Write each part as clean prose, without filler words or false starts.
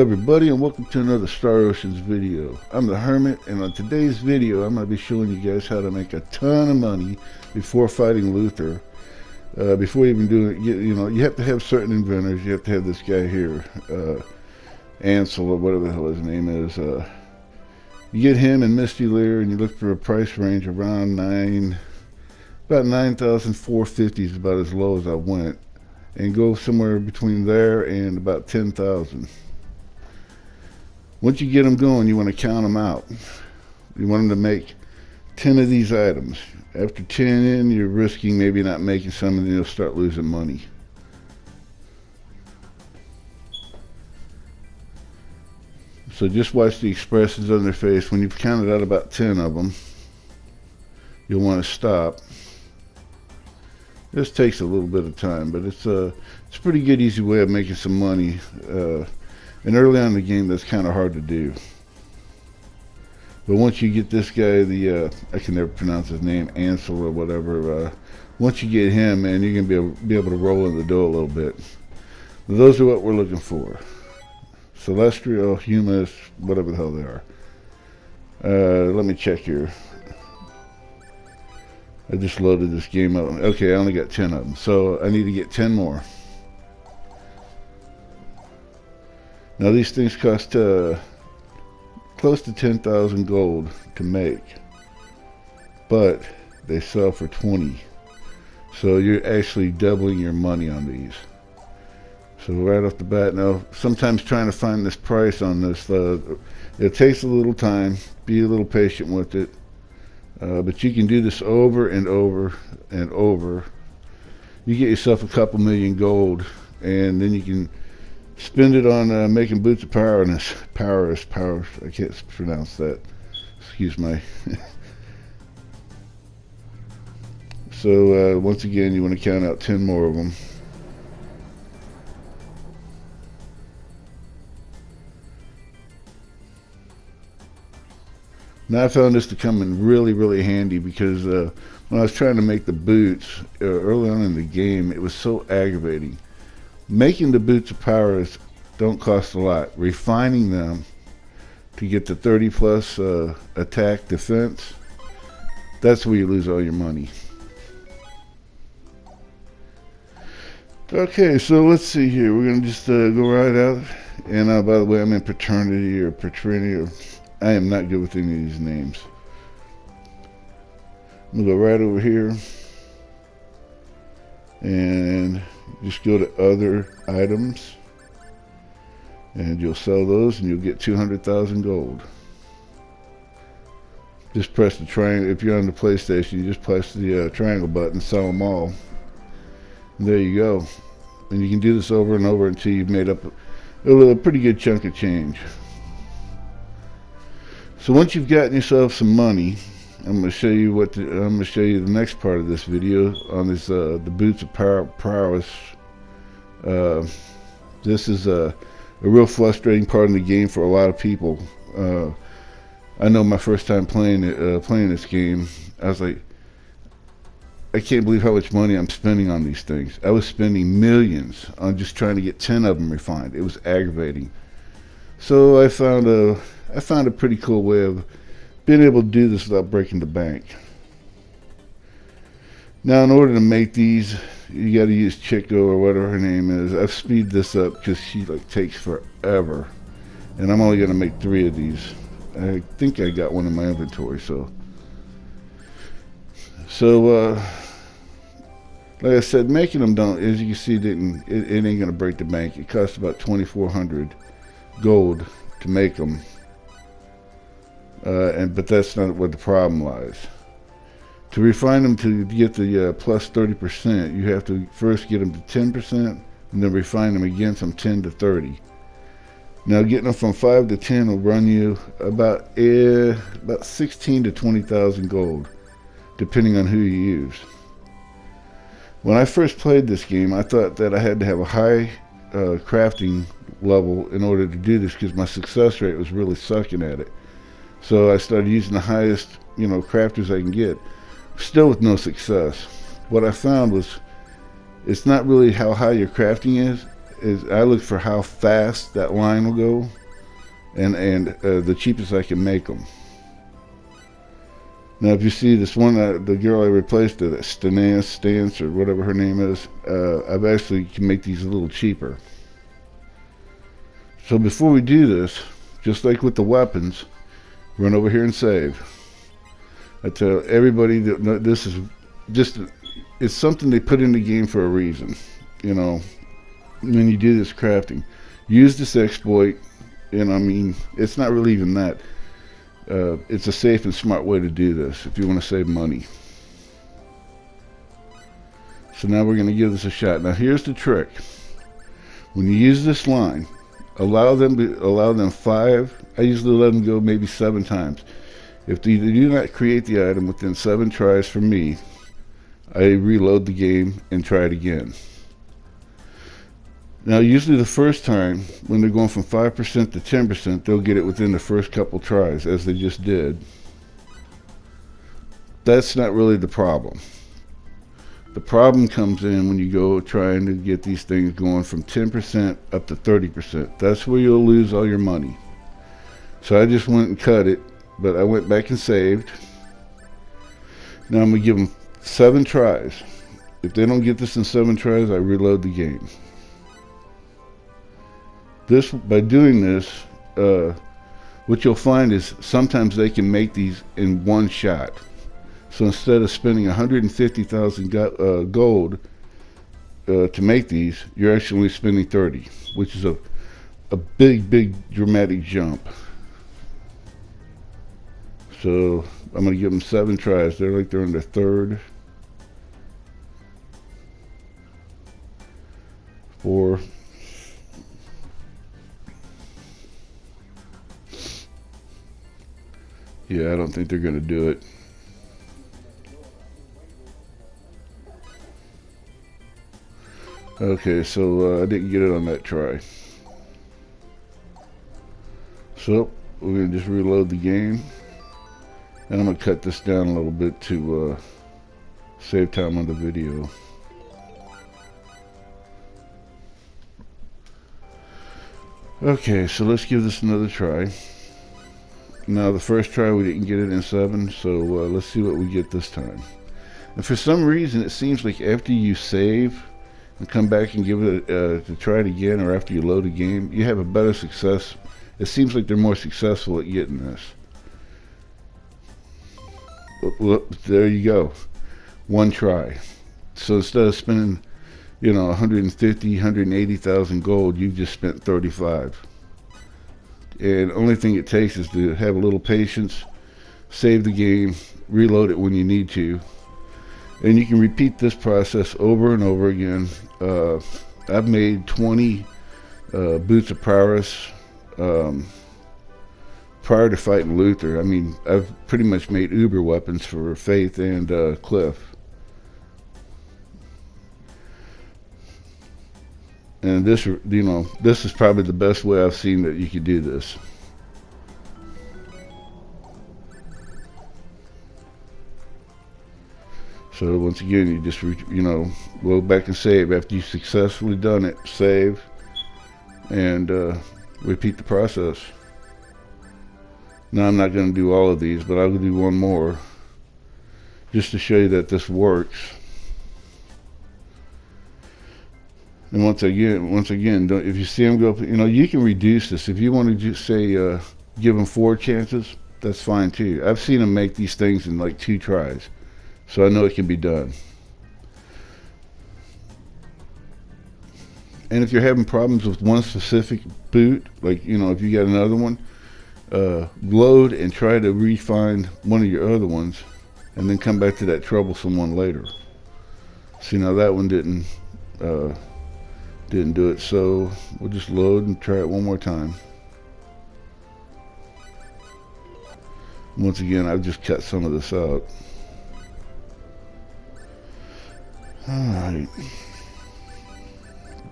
everybody, and welcome to another Star Oceans video. I'm the Hermit, and on today's video I'm going to be showing you guys how to make a ton of money before fighting Luther. Before even doing it, you have to have certain inventors. You have to have this guy here, Ansel, or whatever the hell his name is. You get him and Misty Lear, and you look for a price range around about 9,450 is about as low as I went, and go somewhere between there and about 10,000. Once you get them going, you want to count them out. You want them to make 10 of these items. After 10 in, you're risking maybe not making some, and then you'll start losing money. So just watch the expressions on their face. When you've counted out about 10 of them, you'll want to stop. This takes a little bit of time, but it's a pretty good, easy way of making some money. And early on in the game, that's kind of hard to do. But once you get this guy, I can never pronounce his name, Ansel or whatever. Once you get him, man, you're gonna be able to roll in the dough a little bit. But those are what we're looking for: celestial, humus, whatever the hell they are. Let me check here. I just loaded this game up. Okay, I only got 10 of them, so I need to get 10 more. Now these things cost close to 10,000 gold to make, but they sell for 20. So you're actually doubling your money on these. So right off the bat, now sometimes trying to find this price on this, it takes a little time. Be a little patient with it. But you can do this over and over and over. You get yourself a couple million gold, and then you can spend it on making boots of Prowess. I can't pronounce that. Excuse my. So once again, you want to count out 10 more of them. Now I found this to come in really, really handy because when I was trying to make the boots early on in the game, it was so aggravating. Making the boots of Prowess don't cost a lot. Refining them to get the 30 plus attack defense, that's where you lose all your money. Okay, so let's see here. We're going to just go right out. And by the way, I'm in paternity or paternity. I am not good with any of these names. I'm going to go right over here. And just go to other items, and you'll sell those, and you'll get 200,000 gold. Just press the triangle. If you're on the PlayStation, you just press the triangle button, sell them all, and there you go. And you can do this over and over until you've made up a pretty good chunk of change. So once you've gotten yourself some money, I'm going to show you the next part of this video on this the boots of Prowess. This is a real frustrating part of the game for a lot of people. I know my first time playing this game, I was like, I can't believe how much money I'm spending on these things. I was spending millions on just trying to get 10 of them refined. It was aggravating. So I found a pretty cool way of being able to do this without breaking the bank. Now, in order to make these, you got to use Chico or whatever her name is. I've speeded this up because she takes forever, and I'm only going to make 3 of these. I think I got one in my inventory. So like I said, making them as you can see, it ain't going to break the bank. It costs about 2,400 gold to make them. But that's not where the problem lies. To refine them to get the plus 30%, you have to first get them to 10%, and then refine them again from 10 to 30. Now, getting them from 5 to 10 will run you about 16 to 20,000 gold, depending on who you use. When I first played this game, I thought that I had to have a high crafting level in order to do this because my success rate was really sucking at it. So I started using the highest, crafters I can get, still with no success. What I found was, it's not really how high your crafting is, is I look for how fast that line will go, and the cheapest I can make them. Now, if you see this one, the girl I replaced, that Stance or whatever her name is, I've actually can make these a little cheaper. So before we do this, just like with the weapons, run over here and save. I tell everybody that this is just, it's something they put in the game for a reason. You know, when you do this crafting, use this exploit. And I mean, it's not really even that. It's a safe and smart way to do this if you want to save money. So now we're going to give this a shot. Now here's the trick. When you use this line, allow them 5. I usually let them go maybe 7 times. If they do not create the item within 7 tries from me, I reload the game and try it again. Now, usually the first time, when they're going from 5% to 10%, they'll get it within the first couple tries, as they just did. That's not really the problem. The problem comes in when you go trying to get these things going from 10% up to 30%. That's where you'll lose all your money. So I just went and cut it, but I went back and saved. Now I'm going to give them 7 tries. If they don't get this in 7 tries, I reload the game. By doing this, what you'll find is sometimes they can make these in one shot. So instead of spending 150,000 gold to make these, you're actually spending 30, which is a big dramatic jump. So I'm going to give them 7 tries. They're in their 3rd, 4. Yeah, I don't think they're going to do it. Okay, so I didn't get it on that try. So we're going to just reload the game. And I'm going to cut this down a little bit to save time on the video. Okay, so let's give this another try. Now, the first try we didn't get it in 7, so let's see what we get this time. And for some reason, it seems like after you save and come back and give it to try it again, or after you load a game, you have a better success. It seems like they're more successful at getting this. There you go. 1 try. So instead of spending, 150, 180,000 gold, you just spent 35. And the only thing it takes is to have a little patience, save the game, reload it when you need to. And you can repeat this process over and over again. I've made 20 boots of Prowess prior to fighting Luther. I mean, I've pretty much made uber weapons for Faith and Cliff. And this, this is probably the best way I've seen that you could do this. So once again, you just, go back and save after you've successfully done it. Save and repeat the process. Now I'm not going to do all of these, but I'll do one more just to show you that this works. And once again, if you see them go, you can reduce this. If you want to just say, give them 4 chances, that's fine too. I've seen them make these things in like 2 tries. So I know it can be done. And if you're having problems with one specific boot, like, if you got another one, load and try to refine one of your other ones and then come back to that troublesome one later. See, now that one didn't do it, so we'll just load and try it one more time. Once again, I've just cut some of this out. Alright.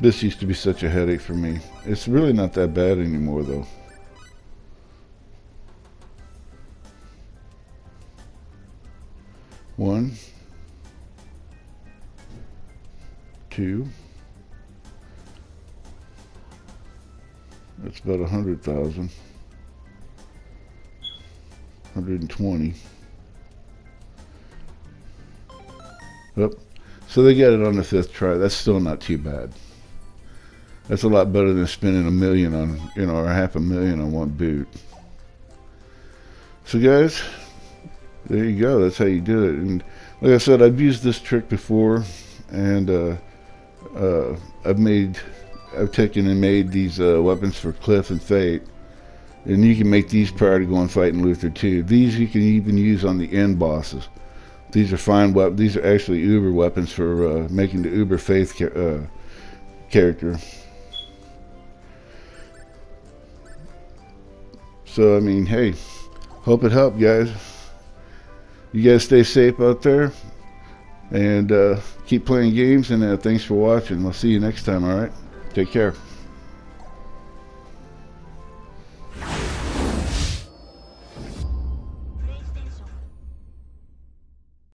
This used to be such a headache for me. It's really not that bad anymore, though. One, 2, That's about 100,000. 120. Yep. So they got it on the 5th try. That's still not too bad. That's a lot better than spending $1 million on, or $500,000 on one boot. So guys, there you go. That's how you do it. And like I said, I've used this trick before, and I've taken and made these weapons for Cliff and Fate, and you can make these prior to going fighting Luther too. These you can even use on the end bosses. These are fine weapons. These are actually Uber weapons for making the Uber Faith character. So I mean, hey, hope it helped, guys. You guys stay safe out there, and keep playing games, and thanks for watching. We'll see you next time, alright? Take care.